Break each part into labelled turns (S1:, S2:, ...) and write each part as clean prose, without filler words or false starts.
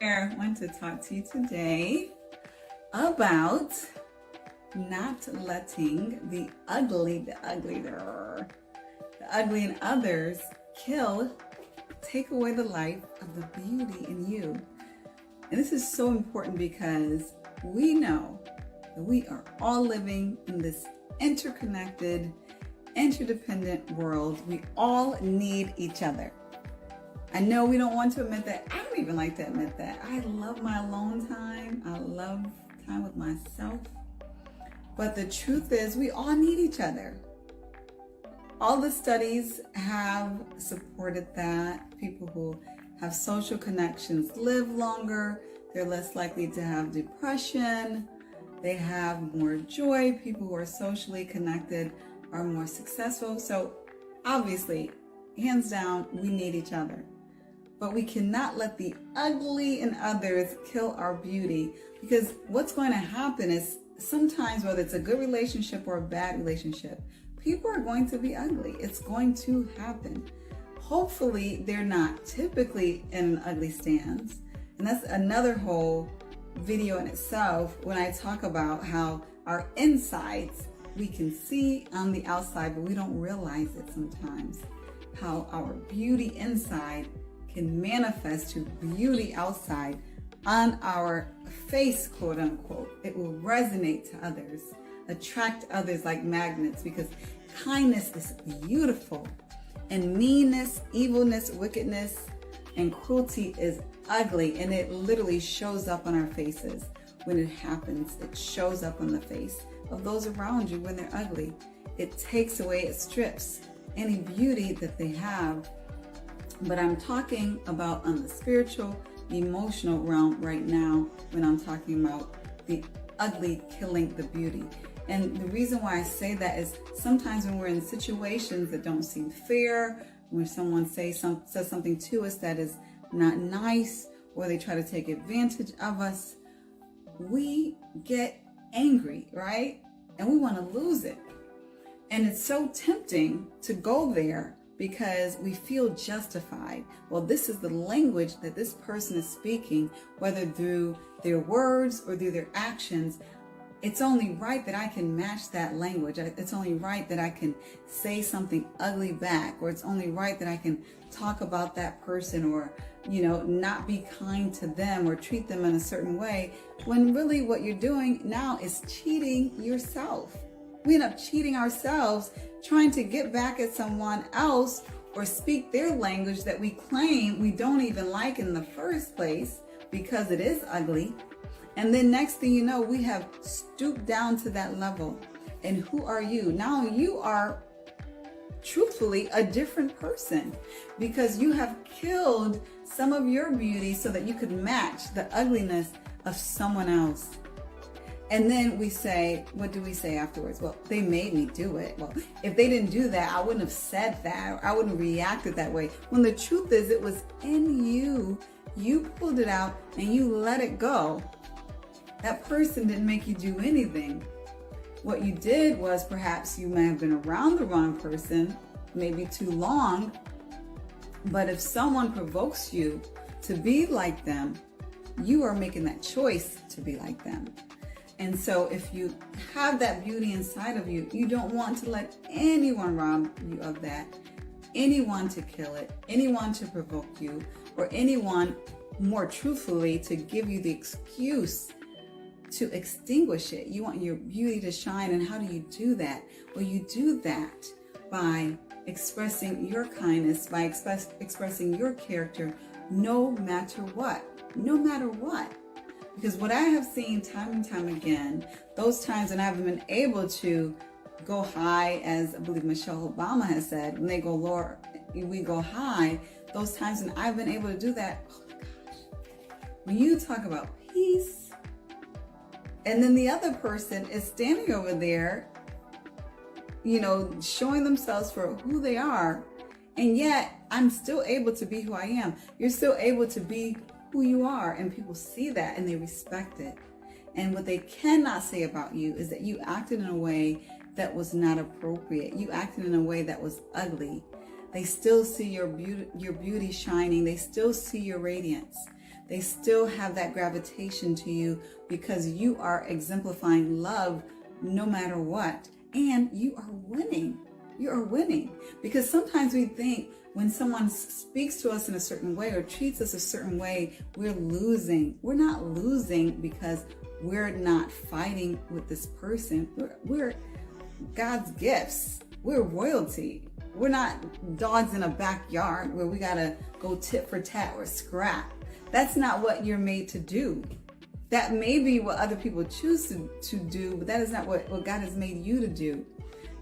S1: I want to talk to you today about not letting the ugly in others take away the life of the beauty in you. And this is so important because we know that we are all living in this interconnected, interdependent world. We all need each other. I know we don't want to admit that. I don't even like to admit that. I love my alone time. I love time with myself. But the truth is, we all need each other. All the studies have supported that. People who have social connections live longer. They're less likely to have depression. They have more joy. People who are socially connected are more successful. So obviously, hands down, we need each other. But we cannot let the ugly in others kill our beauty, because what's going to happen is sometimes, whether it's a good relationship or a bad relationship, people are going to be ugly. It's going to happen. Hopefully, they're not typically in an ugly stance. And that's another whole video in itself when I talk about how our insides we can see on the outside, but we don't realize it sometimes. How our beauty inside can manifest to beauty outside on our face, quote unquote. It will resonate to others, attract others like magnets, because kindness is beautiful and meanness, evilness, wickedness, and cruelty is ugly, and it literally shows up on our faces. When it happens, it shows up on the face of those around you when they're ugly. It takes away, it strips any beauty that they have. But I'm talking about on the spiritual, emotional realm right now when I'm talking about the ugly killing the beauty. And the reason why I say that is sometimes when we're in situations that don't seem fair, when someone says something to us that is not nice, or they try to take advantage of us, we get angry, right? And we want to lose it. And it's so tempting to go there because we feel justified. Well, this is the language that this person is speaking, whether through their words or through their actions. It's only right that I can match that language. It's only right that I can say something ugly back, or it's only right that I can talk about that person, or, not be kind to them or treat them in a certain way, when really what you're doing now is cheating yourself. We end up cheating ourselves, trying to get back at someone else or speak their language that we claim we don't even like in the first place because it is ugly. And then next thing you know, we have stooped down to that level. And who are you? Now you are truthfully a different person because you have killed some of your beauty so that you could match the ugliness of someone else. And then we say, what do we say afterwards? Well, they made me do it. Well, if they didn't do that, I wouldn't have said that. I wouldn't have reacted that way. When the truth is, it was in you. You pulled it out and you let it go. That person didn't make you do anything. What you did was perhaps you may have been around the wrong person, maybe too long. But if someone provokes you to be like them, you are making that choice to be like them. And so if you have that beauty inside of you, you don't want to let anyone rob you of that, anyone to kill it, anyone to provoke you, or anyone, more truthfully, to give you the excuse to extinguish it. You want your beauty to shine. And how do you do that? Well, you do that by expressing your kindness, by expressing your character, no matter what. No matter what. Because what I have seen time and time again, those times when I've been able to go high, as I believe Michelle Obama has said, when they go lower, we go high. Those times when I've been able to do that, oh my gosh. When you talk about peace, and then the other person is standing over there, showing themselves for who they are, and yet I'm still able to be who I am. You're still able to be who you are, and people see that and they respect it. And what they cannot say about you is that you acted in a way that was not appropriate. You acted in a way that was ugly. They still see your beauty shining. They still see your radiance. they still have that gravitation to you because you are exemplifying love no matter what. And you are winning. You are winning. Because sometimes we think when someone speaks to us in a certain way or treats us a certain way, we're losing. We're not losing because we're not fighting with this person. We're God's gifts. We're royalty. We're not dogs in a backyard where we gotta go tit for tat or scrap. That's not what you're made to do. That may be what other people choose to do, but that is not what God has made you to do.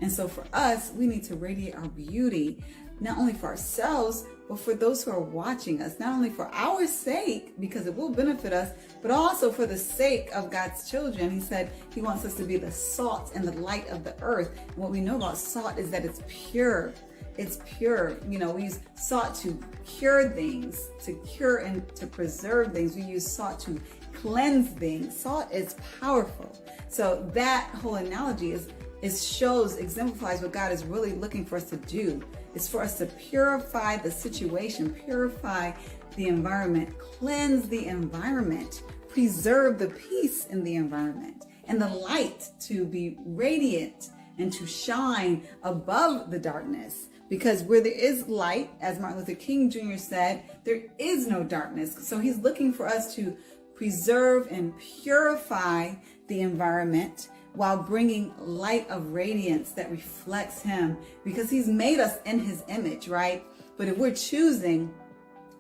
S1: And so for us, we need to radiate our beauty, not only for ourselves, but for those who are watching us, not only for our sake, because it will benefit us, but also for the sake of God's children. He said he wants us to be the salt and the light of the earth. And what we know about salt is that it's pure. It's pure. You know, we use salt to cure things, to cure and to preserve things. We use salt to cleanse things. Salt is powerful. So that whole analogy exemplifies what God is really looking for us to do. It's for us to purify the situation, purify the environment, cleanse the environment, preserve the peace in the environment, and the light to be radiant and to shine above the darkness. Because where there is light, as Martin Luther King Jr. said, there is no darkness. So he's looking for us to preserve and purify the environment while bringing light of radiance that reflects him, because he's made us in his image, right? But if we're choosing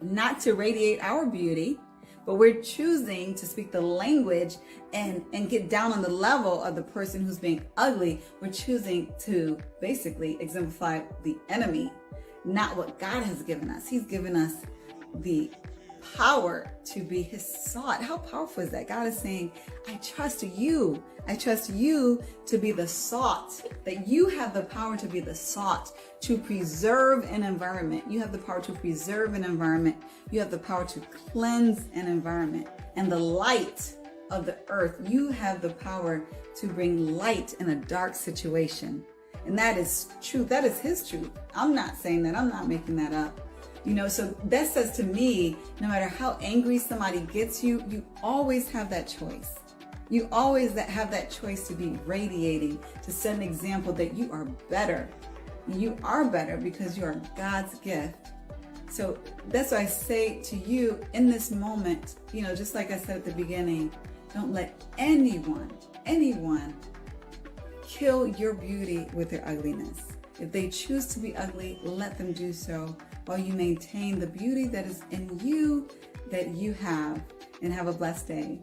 S1: not to radiate our beauty, but we're choosing to speak the language and get down on the level of the person who's being ugly, we're choosing to basically exemplify the enemy, not what God has given us. He's given us the power to be his salt. How powerful is that? God is saying, I trust you. I trust you to be the salt, that you have the power to be the salt, to preserve an environment. You have the power to preserve an environment. You have the power to cleanse an environment. And the light of the earth, you have the power to bring light in a dark situation. And that is truth. That is his truth. I'm not saying that. I'm not making that up. You know, so that says to me, no matter how angry somebody gets you, you always have that choice. You always have that choice to be radiating, to set an example that you are better. You are better because you are God's gift. So that's why I say to you in this moment, you know, just like I said at the beginning, don't let anyone kill your beauty with their ugliness. If they choose to be ugly, let them do so, while you maintain the beauty that is in you, that you have, and have a blessed day.